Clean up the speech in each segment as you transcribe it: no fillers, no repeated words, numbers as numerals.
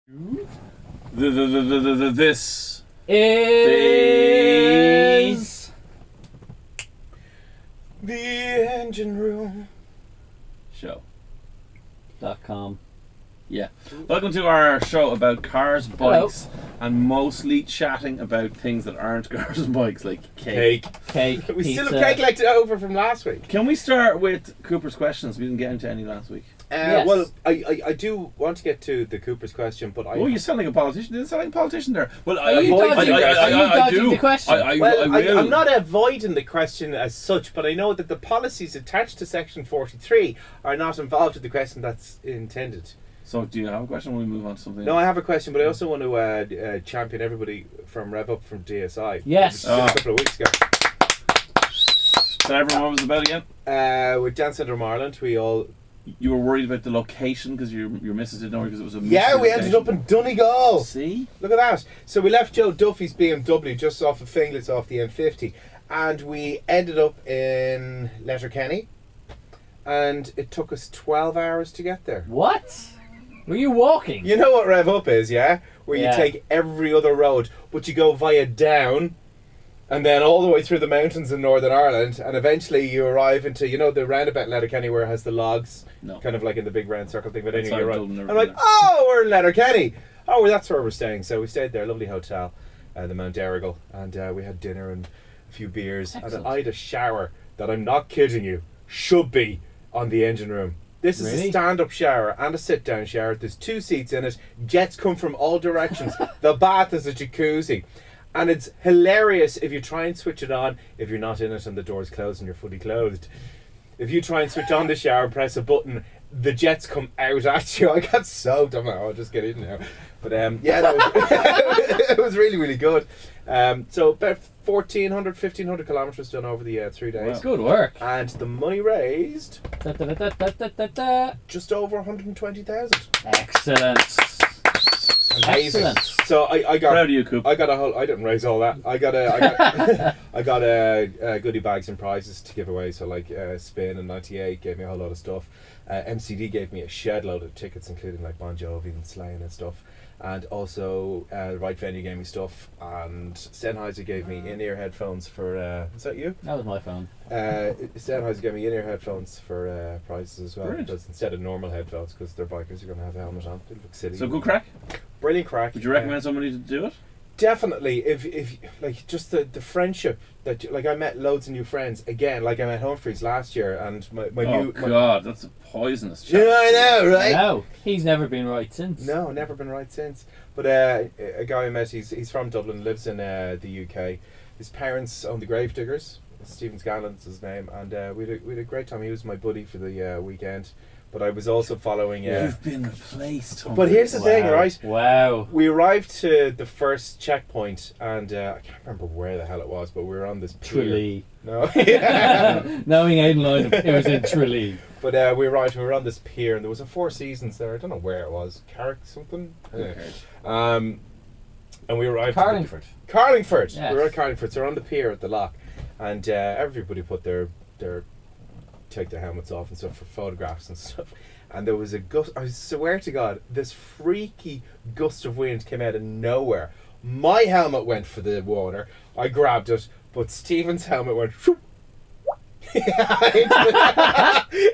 This is the engine room show.com. Yeah. Welcome to our show about cars, bikes, and mostly chatting about things that aren't cars and bikes, like cake. Cake. We pizza. still have cake left over from last week. Can we start with Cooper's questions? We didn't get into any last week. Yes. Well, I do want to get to the Cooper's question, but Oh, you sound like a politician. You didn't sound like a politician there. Well, Are you dodging the question? I I'm not avoiding the question as such, but I know that the policies attached to Section 43 are not involved in the question that's intended. So, do you have a question? Or we move on to something No, else? I have a question, but I also want to champion everybody from Rev Up from DSI. Yes. Just a couple of weeks ago. So, everyone, what was it about again? With Dance Syndrome Ireland, we all... You were worried about the location because your missus didn't know because it was a Yeah, we ended up in Donegal. See? Look at that. So we left Joe Duffy's BMW just off of Finglets off the M50, and we ended up in Letterkenny, and it took us 12 hours to get there. What? Were you walking? You know what Rev Up is, yeah? Where you Yeah. take every other road, but you go via down, and then all the way through the mountains in Northern Ireland, and eventually you arrive into, you know, the roundabout in Letterkenny where it has the logs, No. kind of like in the big round circle thing, but That's anyway, you're how right. Dublin never I'm like, been oh, we're in Letterkenny. Oh, well, that's where we're staying. So we stayed there, lovely hotel, the Mount Derrigal, and we had dinner and a few beers, Excellent. and then I had a shower that, I'm not kidding you, should be on the engine room. This is Really? a stand-up shower and a sit-down shower. There's 2 seats in it. Jets come from all directions. The bath is a jacuzzi. And it's hilarious if you try and switch it on, if you're not in it and the door's closed and you're fully clothed. If you try and switch on the shower and press a button, the jets come out at you. I got soaked. I'm like, oh, I'll just get in now. But yeah, that was it was really, really good. So about 1,400 kilometres done over the 3 days. Wow. Good work. And the money raised, Da, da, da, da, da, da, da, da. just over 120,000. Excellent. Amazing. Excellent. So I got... Proud of you, Coop. I got a whole. I didn't raise all that. I got I got goodie bags and prizes to give away. So like Spin and 98 gave me a whole lot of stuff. MCD gave me a shed load of tickets, including like Bon Jovi and Slain and stuff. And also Right Venue gave me stuff. And Sennheiser gave me in-ear headphones for. Is that you? That was my phone. Sennheiser gave me in-ear headphones for prizes as well. Brilliant. Because instead of normal headphones, because they're bikers, you're going to have a helmet on. They look silly. So, good crack? Brilliant crack. Would you recommend somebody to do it? Definitely, if like just the friendship that like I met loads of new friends again. Like I met Humphreys last year, and my Oh, new. God, that's a poisonous chat. Yeah, I know, right? No, he's never been right since. No, never been right since. But a guy I met, he's from Dublin, lives in the UK. His parents own the Gravediggers. Stephen Scanlon's his name, and we had a great time. He was my buddy for the weekend. But I was also following. You've been replaced, Humphreys. But here's the thing, Wow. right? Wow. We arrived to the first checkpoint, and I can't remember where the hell it was, but we were on this pier. Tralee. No, yeah. Knowing Aidan Lloyd, it was in Tralee. But we were on this pier, and there was a Four Seasons there. I don't know where it was, Carrick something. Anyway. And we arrived. Carlingford. Carlingford. Yes. We were at Carlingford, so we're on the pier at the lock, and everybody put their take their helmets off and stuff for photographs and stuff. And there was a gust. I swear to God, this freaky gust of wind came out of nowhere. My helmet went for the water. I grabbed it, but Stephen's helmet went whoop,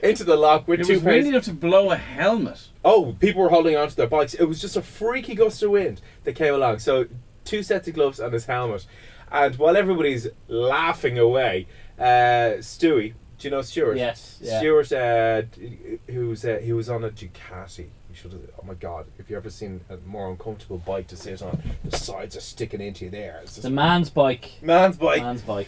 into the lock with It 2 was pairs. really enough to blow a helmet. Oh, people were holding onto their bikes. It was just a freaky gust of wind that came along. So 2 sets of gloves and his helmet. And while everybody's laughing away, Stewie, do you know Stuart? Yes. Yeah. Stuart, he was on a Ducati. You should have. Oh my God! If you ever seen a more uncomfortable bike to sit on, the sides are sticking into you there. It's It's just a man's bike. man's bike. Man's bike.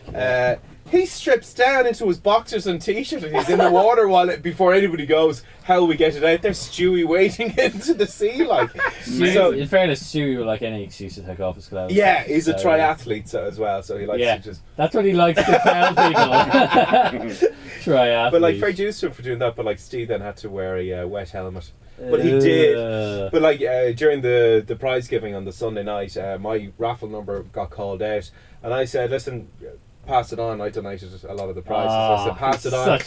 He strips down into his boxers and t-shirt, and he's in the water before anybody goes. How will we get it out? There's Stewie wading into the sea like. So In fairness, Stewie would like any excuse to take off his clothes. yeah, he's a So, triathlete as well, so he likes Yeah. to just. That's what he likes to tell people. Triathlete. But like fair dues to him for doing that. But like Steve then had to wear a wet helmet. But he did. But like during the prize giving on the Sunday night, my raffle number got called out, and I said, "Listen, pass it on. I donated a lot of the prizes. I said, pass it on.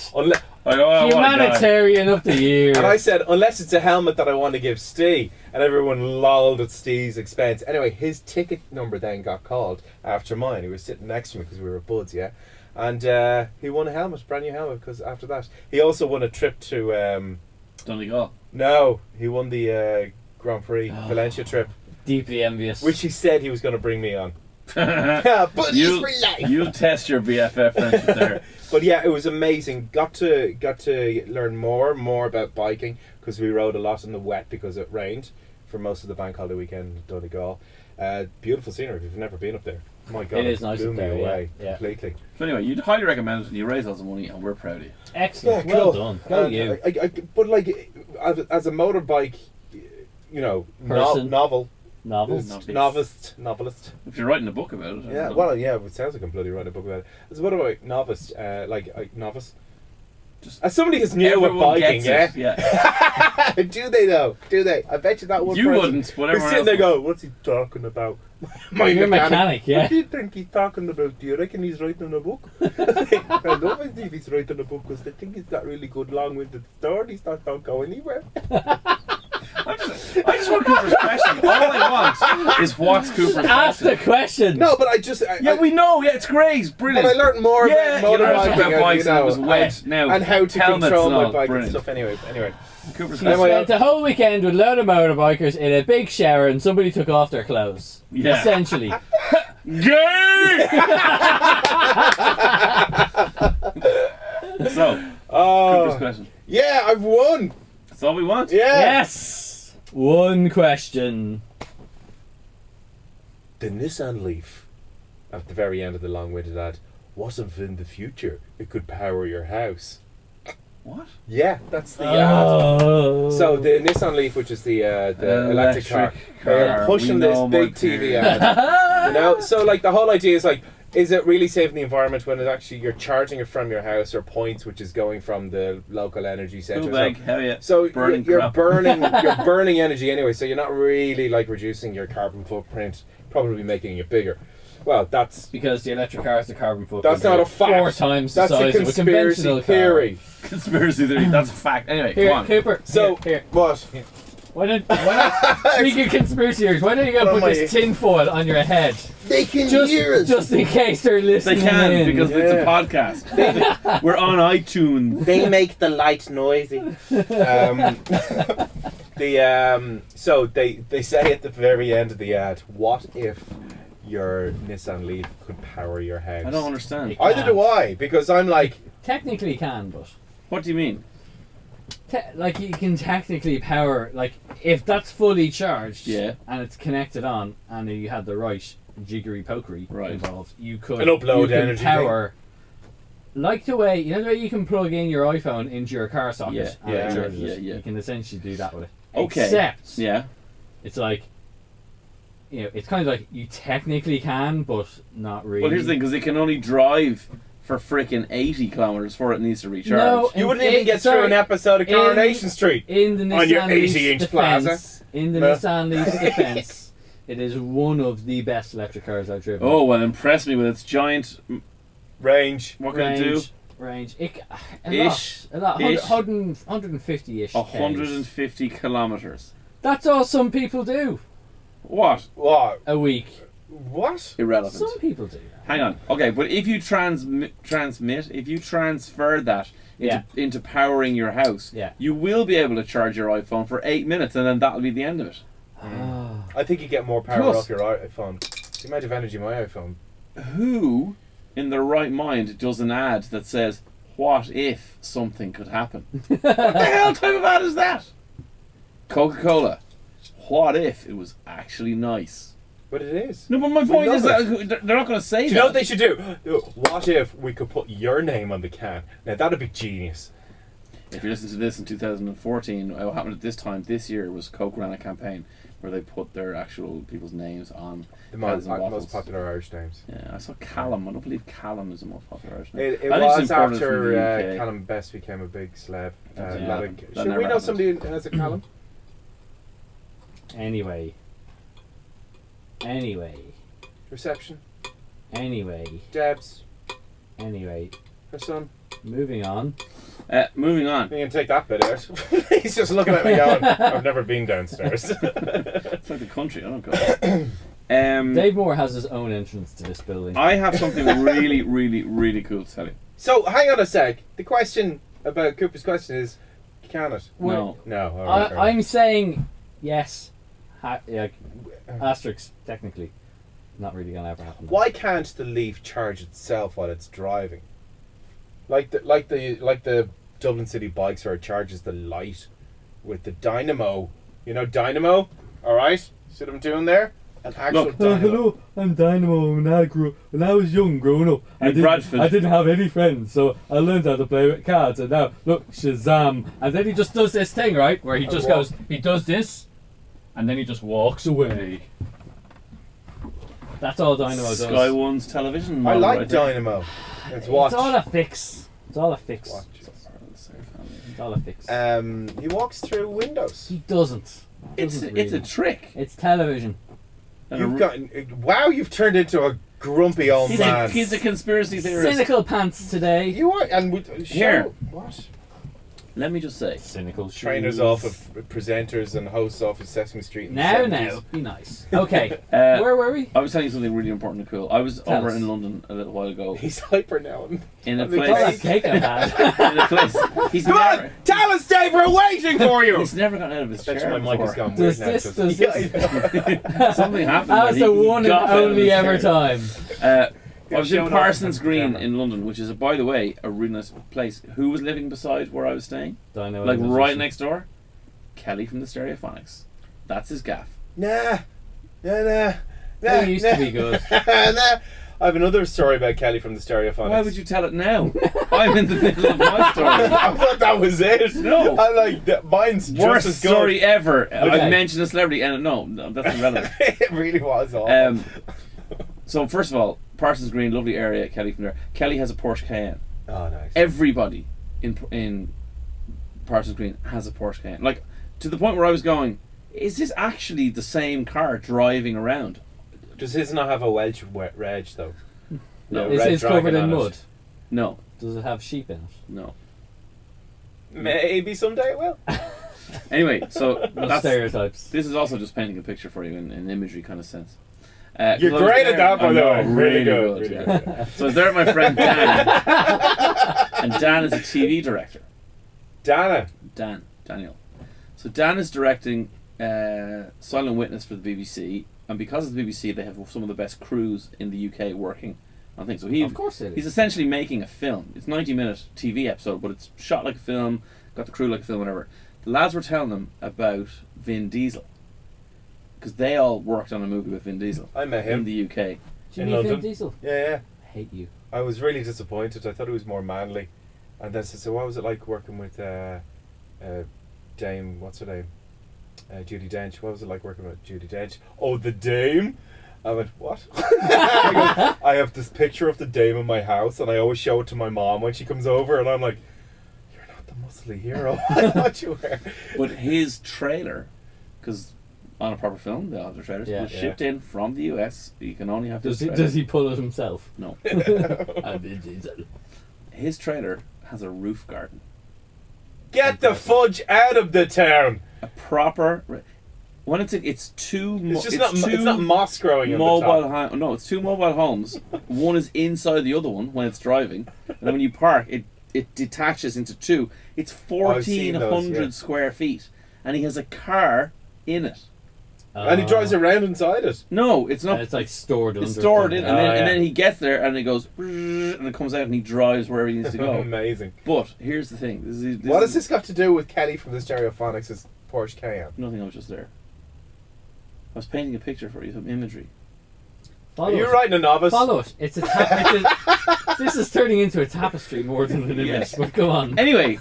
Humanitarian of the year. And I said, unless it's a helmet that I want to give Steve. And everyone lolled at Steve's expense. Anyway, his ticket number then got called after mine. He was sitting next to me because we were buds, yeah. And he won a helmet, brand new helmet, because after that. He also won a trip to... Donegal. No, he won the Grand Prix Valencia trip. Deeply envious. Which he said he was going to bring me on. But you'll test your BFF friendship there. But yeah, it was amazing. Got to learn more about biking because we rode a lot in the wet because it rained for most of the bank holiday weekend in Donegal. Beautiful scenery if you've never been up there. My God, it is nice blew up me there, away yeah. completely. So anyway, you'd highly recommend it and you raise lots of money and we're proud of you. Excellent. Yeah, well cool. done. Go you. But like, as a motorbike, you know, novelist. If you're writing a book about it. Yeah, well, yeah, it sounds like I'm bloody writing a book about it. As a motorbike novice, novice. Just as somebody who's new with biking, yeah. Do they though? Do they? I bet you that one. You wouldn't. Whatever. Sitting there, go, what's he talking about? Your mechanic, yeah. What do you think he's talking about? Do you reckon he's writing a book? I don't think if he's writing a book because I think he's got really good long-winded stories that don't go anywhere. I just want Cooper's question. All I want is what's Cooper's question. Ask the question. No, but we know. Yeah, it's great. It's brilliant. But I learned more about motorbiking bikes and it was wet now. And how to control my bike brilliant. and stuff. Anyway. Cooper's question. Spent the whole weekend with a load of motorbikers in a big shower and somebody took off their clothes. Yeah. Essentially. Gay! So, Cooper's question. Yeah, I've won. That's all we want? Yeah. Yes. One question. The Nissan Leaf, at the very end of the long-winded ad, what if in the future it could power your house? What? Yeah, that's the ad. So the Nissan Leaf, which is the electric car, pushing this big TV ad. You know, so like the whole idea is like, is it really saving the environment when it actually you're charging it from your house or points, which is going from the local energy centre? So you're burning energy anyway. So you're not really like reducing your carbon footprint, probably making it bigger. Well, that's because the electric car is the carbon footprint. That's not a fact. 4 times the size a conspiracy of a conventional theory. Car. Conspiracy theory. That's a fact. Anyway, here, come on, Cooper. So here. What? Why not? Speaking of conspiracy theories, why don't you go put this tinfoil on your head? They can hear us. Just in case they're listening. They can because it's a podcast. We're on iTunes. They make the light noisy. So they say at the very end of the ad, what if your Nissan Leaf could power your house? I don't understand. Either do I, because I'm like... Technically can, but... What do you mean? Like you can technically power, like if that's fully charged and it's connected on and you had the right jiggery pokery involved, you could energy power like the way you can plug in your iPhone into your car socket you can essentially do that with it. Except it's like, you know, it's kind of like you technically can but not really. Well, here's the thing, because it can only drive for frickin' 80 kilometers before it needs to recharge. No, you wouldn't even get through an episode of Coronation Street in the Nissan on your 80-inch Plaza. In the Nissan Leaf's defense, it is one of the best electric cars I've driven. Oh, well, impress me with its giant range. What can it do? Range. A lot. 150-ish. 150 kilometers. That's all some people do. What? A week. What? Irrelevant. Some people do. Hang on. Okay, but if you if you transfer that into powering your house, you will be able to charge your iPhone for 8 minutes and then that'll be the end of it. I think you get more power off your iPhone. The amount of energy my iPhone. Who in their right mind does an ad that says, what if something could happen? What the hell type of ad is that? Coca-Cola. What if it was actually nice? But it is. No, but my point is that they're not going to say that. Do you know what they should do? What if we could put your name on the can? Now, that'd be genius. If you listen to this in 2014, what happened at this time this year was Coke ran a campaign where they put their actual people's names on the most popular Irish names. Yeah, I saw Callum. I don't believe Callum is the most popular Irish name. It was after Callum Best became a big celeb. Should we know somebody who has a Callum? Anyway. Reception. Anyway. Debs. Anyway. For some. Moving on. Moving on. You can take that bit out. He's just looking at me going, I've never been downstairs. It's like the country, I don't go. Dave Moore has his own entrance to this building. I have something really, really, really cool to tell you. So, hang on a sec. The question about Cooper's question is, can it? No. No. I'm saying yes. Asterisk, technically. Not really going to ever happen. Why can't the Leaf charge itself while it's driving? Like the Dublin City bikes where it charges the light with the Dynamo. You know Dynamo? Alright? See what I'm doing there? An actual Dynamo. Hello, I'm Dynamo. When I was young, growing up, I didn't have any friends, so I learned how to play with cards. And now, look, Shazam! And then he just does this thing, right, where he just goes, he does this, and then he just walks away. That's all Dynamo does. Sky One's television. I like Dynamo. It's all a fix. It's all a fix. Watch. It's all a fix. He walks through windows. He doesn't. It's a trick. It's television. You've turned into a grumpy old man. He's a conspiracy theorist. Cynical pants today. You are, and here. What? Let me just say. Cynical trainers off of presenters and hosts off of Sesame Street. Now, be nice. Okay, where were we? I was telling you something really important and cool. I was over in London a little while ago. He's hyper now. In a place. Cake I've had. In a place. He's Come on, tell us, Dave, we're waiting for you. He's never gotten out of his chair. My mic has gone does weird this? Something happened. That was the one and only ever time. I was in Parsons Green in London, which is, by the way, a really nice place. Who was living beside where I was staying? Dynamo like right next door? Kelly from the Stereophonics. That's his gaff. Nah. He used to be good. Nah. I have another story about Kelly from the Stereophonics. Why would you tell it now? I'm in the middle of my story. I thought that was it. No. I like mine's worst just as good. story ever. Okay. I've mentioned a celebrity, and no, that's irrelevant. It really was awful. So first of all, Parsons Green, lovely area. Kelly from there. Kelly has a Porsche Cayenne. Oh, nice. Everybody in Parsons Green has a Porsche Cayenne. Like, to the point where I was going, is this actually the same car driving around? Does his not have a Welsh reg though? No. Is his covered in mud? No. Does it have sheep in it? No. Maybe someday it will. Anyway, so that's stereotypes. This is also just painting a picture for you in an imagery kind of sense. You're great at that, by the way. Really good. Really good. So I was there with my friend Dan, and Dan is a TV director. Daniel. So Dan is directing Silent Witness for the BBC, and because of the BBC, they have some of the best crews in the UK working on things. So of course it is. He's essentially making a film. It's a 90-minute TV episode, but it's shot like a film, got the crew like a film, whatever. The lads were telling them about Vin Diesel, because they all worked on a movie with Vin Diesel. I met him in the UK. Do you meet Vin Diesel? Yeah. I hate you. I was really disappointed. I thought he was more manly. And then said, so what was it like working with Dame, what's her name? Judi Dench. What was it like working with Judi Dench? Oh, the Dame? I went, what? I have this picture of the Dame in my house, and I always show it to my mom when she comes over, and I'm like, you're not the muscly hero I thought you were. But his trailer, because on a proper film, they all have their trailers, was shipped in from the US. You can only have Does he pull it himself? No. Vin Diesel. His trailer has a roof garden. Get the fudge out of the town. A proper. When it's two. It's not moss growing in mobile the top. No, it's two mobile homes. One is inside the other one when it's driving, and then when you park, it detaches into two. It's 1,400 square feet, and he has a car in it. And he drives around inside it. No, it's not. It's like stored under. It's stored in, and then he gets there, and it goes, and it comes out, and he drives wherever he needs to go. Amazing. But here's the thing: what has this got to do with Kelly from the Stereophonics' Porsche Cayenne? Nothing. I was just there. I was painting a picture for you, some imagery. Are you writing a novice? Follow it. This is turning into a tapestry more than an image. But go on. Anyway.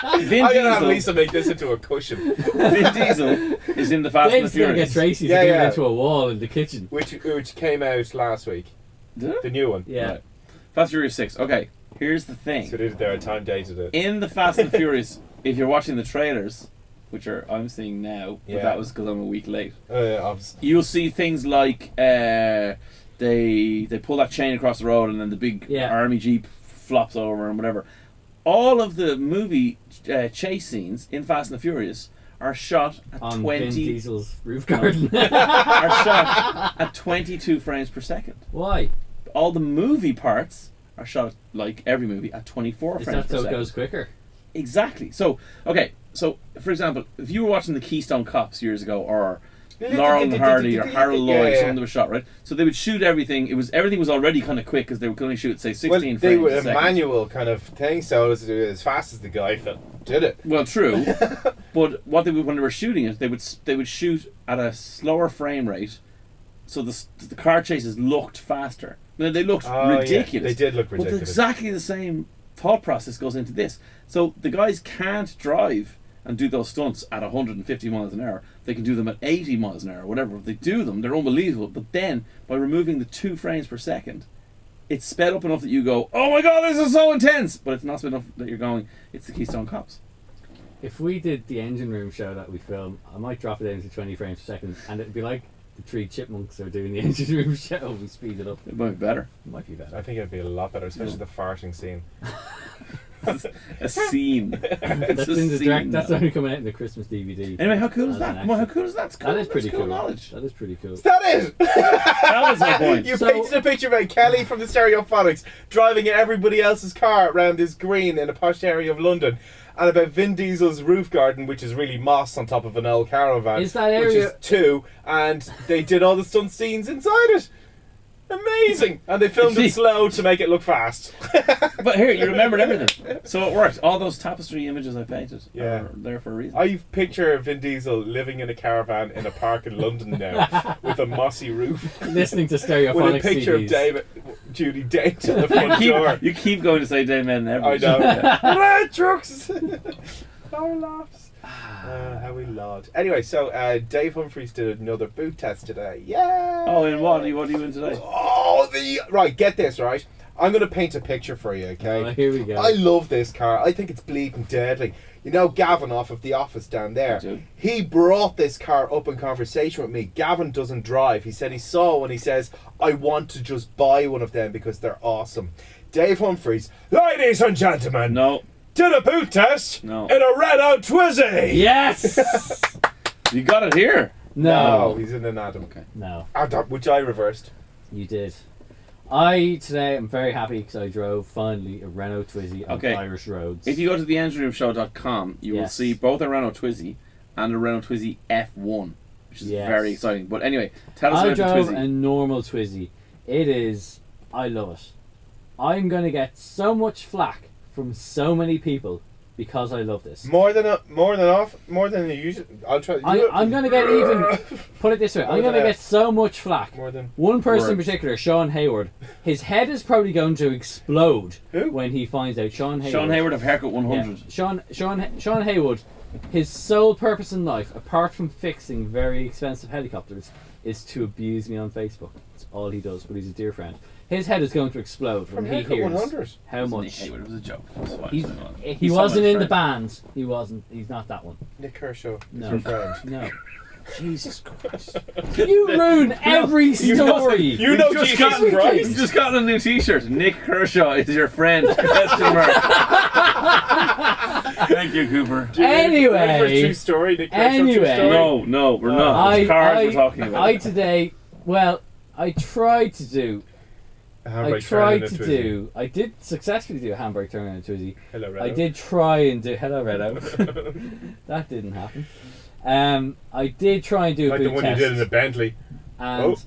I'm gonna have Lisa make this into a cushion. Vin Diesel is in the Fast and the Furious. Gonna get Tracy to get it into a wall in the kitchen, which came out last week. Did it? The new one. Yeah. Right. Fast and Furious 6. Okay, here's the thing. So they're time dated it. In the Fast and the Furious, if you're watching the trailers, which I'm seeing now, but that was because I'm a week late. Obviously. You'll see things like they pull that chain across the road, and then the big army jeep flops over and whatever. All of the movie chase scenes in Fast and the Furious are shot at on 20. Vin Diesel's roof garden. Are shot at 22 frames per second. Why? All the movie parts are shot, like every movie, at 24 frames per second. So it goes quicker? Exactly. So, okay. So, for example, if you were watching the Keystone Cops years ago, or Laurel and Hardy, or Harold Lloyd, something that was shot, right? So they would shoot everything. Everything was already kind of quick because they would only shoot, say, 16 frames they were a second. a manual kind of thing, so it was as fast as the guy did it. Well, true. But what they would, when they were shooting it, they would shoot at a slower frame rate, so the car chases looked faster. They looked ridiculous. Yeah. They did look ridiculous. But exactly the same thought process goes into this. So the guys can't drive and do those stunts at 150 miles an hour. They can do them at 80 miles an hour, whatever. If they do them, they're unbelievable. But then, by removing the 2 frames per second, it's sped up enough that you go, oh my god, this is so intense! But it's not sped enough that you're going, it's the Keystone Cops. If we did the engine room show that we film, I might drop it down to 20 frames per second, and it'd be like the 3 chipmunks are doing the engine room show. We speed it up. It might be better. It might be better. I think it'd be a lot better, especially the farting scene. A scene. That's in the direct. That's only coming out in the Christmas DVD. Anyway, how cool is that? Come on, how cool is that? It's cool. That is pretty cool. Knowledge. That is pretty cool. Is that it? That was my point. You painted a picture about Kelly from the Stereophonics driving in everybody else's car around this green in a posh area of London, and about Vin Diesel's roof garden, which is really moss on top of an old caravan. Is that area? Which is 2, and they did all the stunt scenes inside it. Amazing! And they filmed it slow to make it look fast. But here, you remembered everything. So it worked. All those tapestry images I painted are there for a reason. I picture Vin Diesel living in a caravan in a park in London now with a mossy roof. Listening to Stereophonics with a picture CDs. of Judy Date on the front door. You keep going to say Dave Men every I know. Red trucks! Our laughs. How we laud. Anyway, so Dave Humphreys did another boot test today. Yeah. Oh, and what are you doing today? Right, get this, right? I'm going to paint a picture for you, okay? Oh, here we go. I love this car. I think it's bleeding deadly. You know Gavin off of The Office down there? He brought this car up in conversation with me. Gavin doesn't drive. He said he saw one. He says, I want to just buy one of them because they're awesome. Dave Humphreys, ladies and gentlemen. No. Did a boot test in a Renault Twizzy. Yes. You got it here. No, he's in an Adam. Okay. No, which I reversed. You did. Today I'm very happy because I drove finally a Renault Twizzy on Irish roads. If you go to theengineroomshow.com, you will see both a Renault Twizzy and a Renault Twizzy F1, which is very exciting. But anyway, tell us about the Twizzy. I drove a normal Twizzy. I love it. I'm going to get so much flack from so many people because I love this. More than the usual. I'll try. I'm going to get even. Put it this way: I'm going to get so much flack. More than one person in particular, Sean Hayward. His head is probably going to explode when he finds out. Sean Hayward of Haircut 100. Yeah. Sean Hayward. His sole purpose in life, apart from fixing very expensive helicopters, is to abuse me on Facebook. That's all he does. But he's a dear friend. His head is going to explode when he hears 100. How much. It was a joke. He wasn't in the band. He wasn't. He's not that one. Nick Kershaw is your friend. No. Jesus Christ. You ruin every story. You know Jesus Christ. You've just gotten a new t-shirt. Nick Kershaw is your friend. Question mark. Thank you, Cooper. Anyway. True story, Nick Kershaw, true story? No, we're not. It's cars we're talking about. I tried to do. I did successfully do a handbrake turn on a Twizzy. Hello, Renault. I did try and do. Hello, Renault. That didn't happen. I did try and do a boot test. Like the one you did in the Bentley. And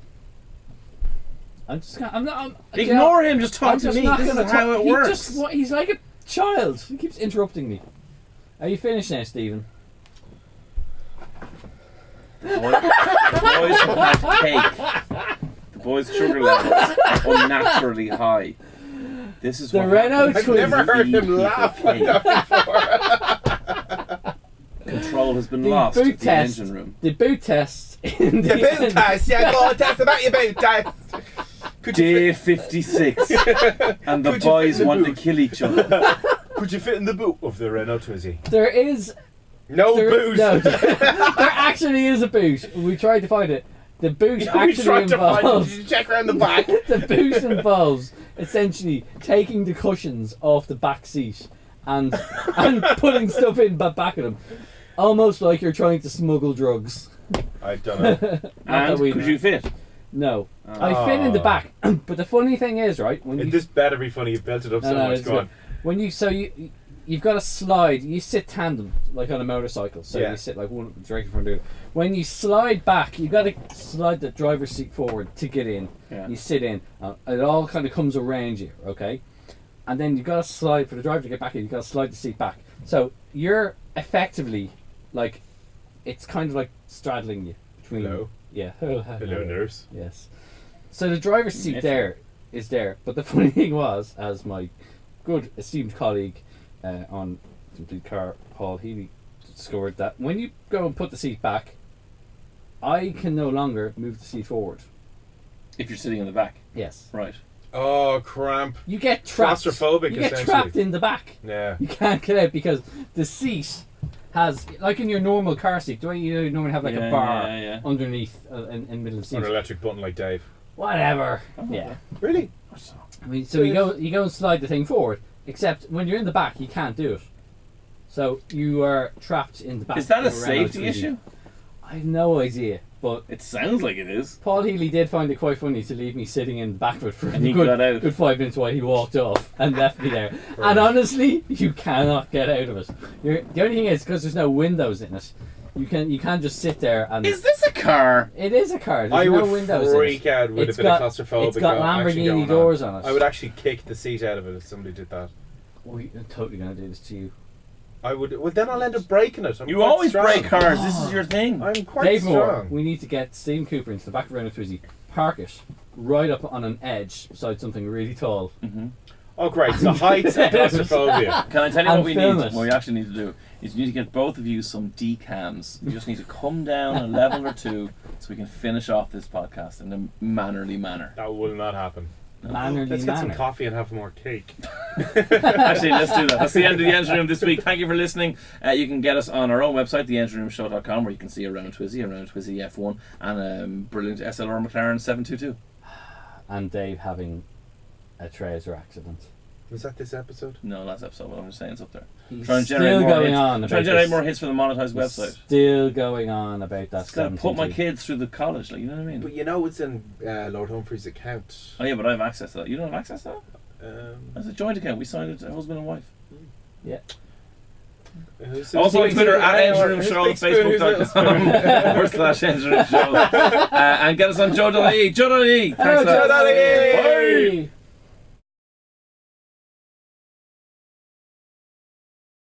I'm just gonna. Ignore him. Just talk to me. This is how it works. He's like a child. He keeps interrupting me. Are you finished now, Stephen? The boys have had cake. The boys' sugar levels are unnaturally high. This is the Renault Twizzy. I've never heard him laugh like that before. Control has been lost at the engine room. The boot test. The boot test. Yeah, go on, test about your boot test. Day 56, and the boys want to kill each other. Could you fit in the boot of the Renault Twizzy? There is no boot. No, there actually is a boot. We tried to find it. The boot actually involves. Did you check around the back? The boot involves essentially taking the cushions off the back seat and putting stuff in the back of them, almost like you're trying to smuggle drugs. I don't know. And could you fit? No, I fit in the back. But the funny thing is, right? This better be funny. You've built it up so much. Go on. When you've got to slide. You sit tandem like on a motorcycle, so you sit like one directly from the other. When you slide back, you got to slide the driver's seat forward to get in. Yeah. You sit in. It all kind of comes around you, okay? And then you got to slide for the driver to get back in. You got to slide the seat back. So you're effectively like, it's kind of like straddling you between. Hello. Yeah. Hello, nurse. Yes. So the driver's seat is there, but the funny thing was, as my good esteemed colleague on Complete Car, Paul Healy, discovered that when you go and put the seat back, I can no longer move the seat forward. If you're sitting in the back? Yes. Right. Oh, cramp. You get trapped. Claustrophobic, you get trapped in the back. Yeah. You can't get out because the seat has, like in your normal car seat, the way you normally have like a bar underneath in the middle of the seat. Or an electric button like Dave. Whatever. Yeah. Really? I mean, so you go and slide the thing forward, except when you're in the back, you can't do it. So you are trapped in the back. Is that a safety issue? I have no idea, but it sounds like it is. Paul Healy did find it quite funny to leave me sitting in the back of it for and a good 5 minutes while he walked off and left me there. Right. And honestly, you cannot get out of it. The only thing is, because there's no windows in it, you can't just sit there and... Is this a car? It is a car. There's I no would windows freak out with a bit of claustrophobic. It's got Lamborghini doors on it. I would actually kick the seat out of it if somebody did that. I'm totally going to do this to you. I would. Well, then I'll end up breaking it. You always break cars. This is your thing. I'm quite Dave strong. Moore, we need to get Stephen Cooper into the back of Renault Twizzy, park it right up on an edge beside something really tall. Mm-hmm. Oh, great. So heights and claustrophobia. Can I tell you what we need? What we actually need to do is you need to get both of you some decams. You just need to come down a level or two so we can finish off this podcast in a mannerly manner. That will not happen. Let's get some coffee and have more cake. Actually, let's do that. That's the end of the Engine Room this week. Thank you for listening. You can get us on our own website, theengineroomshow.com, where you can see a Renault Twizzy, a Renault Twizzy F1, and a brilliant SLR McLaren 722. And Dave having a Tracer accident. Was that this episode? No, last episode. What I'm just saying, it's up there. He's trying to generate more hits for the monetized website. Still going on about that. It's going to put my kids through the college, like, you know what I mean? But you know it's in Lord Humphreys' account. Oh yeah, but I have access to that. You don't have access to that? It's a joint account. We signed it, husband and wife. Yeah. Also on Twitter at Engine Room Show, Facebook.com /Engine Room Show, and get us on Joe.ie. Joe.ie. Thanks, Joe.ie.